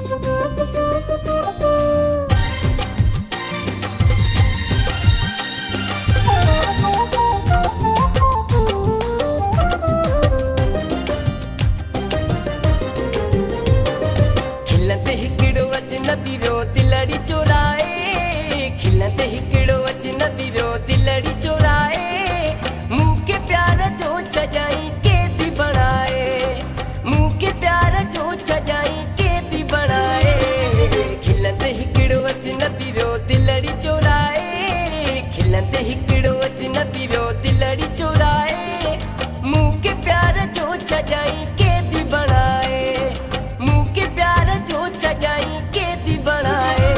खिलंदे हिकिड़ो अजनबी वियो दिलड़ी चोराए, खिलंदे हिकिड़ो अजनबी वियो दिलड़ी चोराए, मुंह के प्यार जो सजाई कैदी बनाए, मुंह के प्यार जो सजाई कैदी बनाए। खिलंदे हिकिड़ो अजनबी वियो दिलड़ी चोराए, खिलंदे हिकिड़ो अजनबी वियो दिलड़ी चोराए, मुंह के प्यार जो सजाई कैदी बनाए, मुंह के प्यार जो सजाई कैदी बनाए।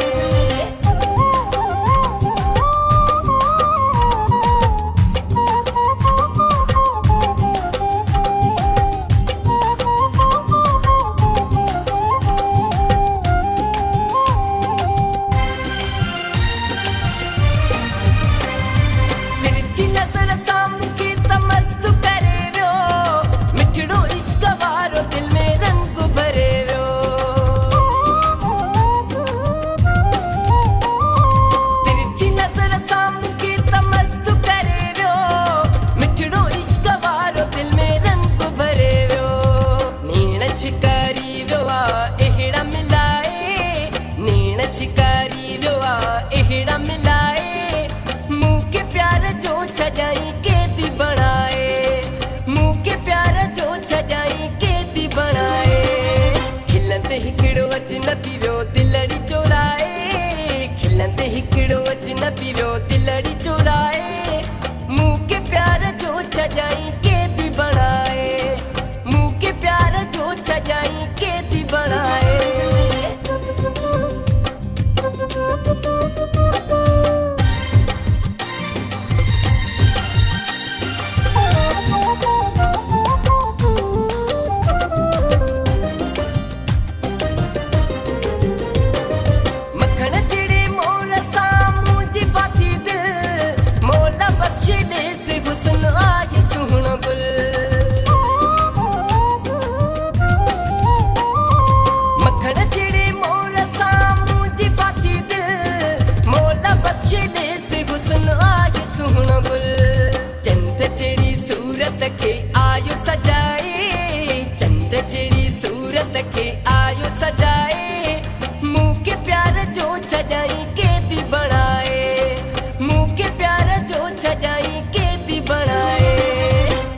तिरछी नजर सामने की तमस्त करे वियो, मिठड़ो इश्क वारो दिल में रंग भरे वियो। तिरछी नजर सामने की तमस्त करे वियो, मिठड़ो इश्क वारो दिल में रंग भरे वियो। नीण शिकारी वियो एहड़ा मिलाए, नीण शिकारी वियो एहड़ा मिलाए, मुंह के प्यार जो सजाई कैदी बनाए, मुंह के प्यार जो सजाई कैदी बनाए। खिलंदे हिकिड़ो अजनबी वियो दिलड़ी चोराए, खिलंदे हिकिड़ो अजनबी वियो दिलड़ी चोराए, मुंह के प्यार जो सजाई कैदी बनाए, मुंह के प्यार जो सजाई कैदी बनाए। मखण चिड़े मोर सामूं जी फाती दिल, मौला बख्शे देस हुस्न आए सुहणो गुल। मखण चिड़े मोर सामूं जी फाती दिल, मौला बख्शे देस हुस्न आए सुहणो गुल। चंद चिड़ी सूरत खे आयो सजाए, चंद चिड़ी सूरत खे आयो सजाए, मुंह के प्यार जो सजाई कैदी बनाए, मुंह के प्यार जो सजाई कैदी बनाए।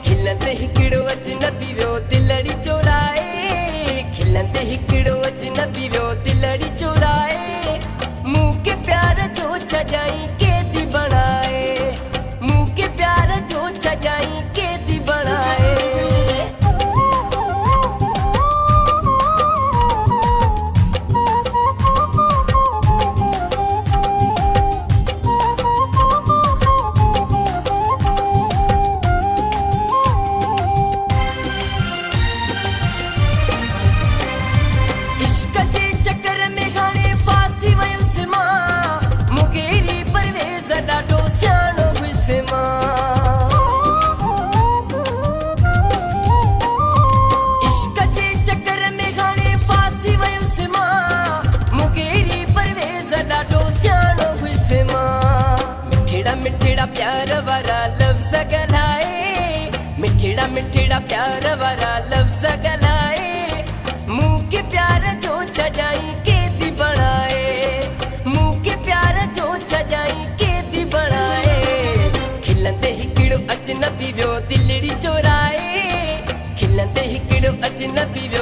खिलंदे हिकिड़ो अजनबी वियो दिलड़ी चोराए, खिलंदे हिकिड़ो अजनबी वियो दिलड़ी चोराए, मुंह के प्यार जो सजाई कैदी बनाए, मुंह के प्यार जो सजाई कैदी बनाए। इश्क जे चक्कर में घणे फासी वयुसि मां, मुंगेरी परवेज़ ॾाढो सियाणो हुयुसि मां। इश्क जे चक्कर में घणे फासी वयुसि मां, मुंगेरी परवेज़ ॾाढो सियाणो हुयुसि मां। मिठड़ा मिठड़ा प्यार वारा लफ़्ज़ ॻाल्हाए, मिठड़ा मिठड़ा प्यार वारा लफ़्ज़ ॻाल्हाए, मुंह के प्यार जो सजाई कैदी बनाए, मुंह के प्यार जो सजाई कैदी बनाए। खिलंदे हिकिड़ो अजनबी वियो दिलड़ी चोराए, खिलंदे हिकिड़ो अजनबी वियो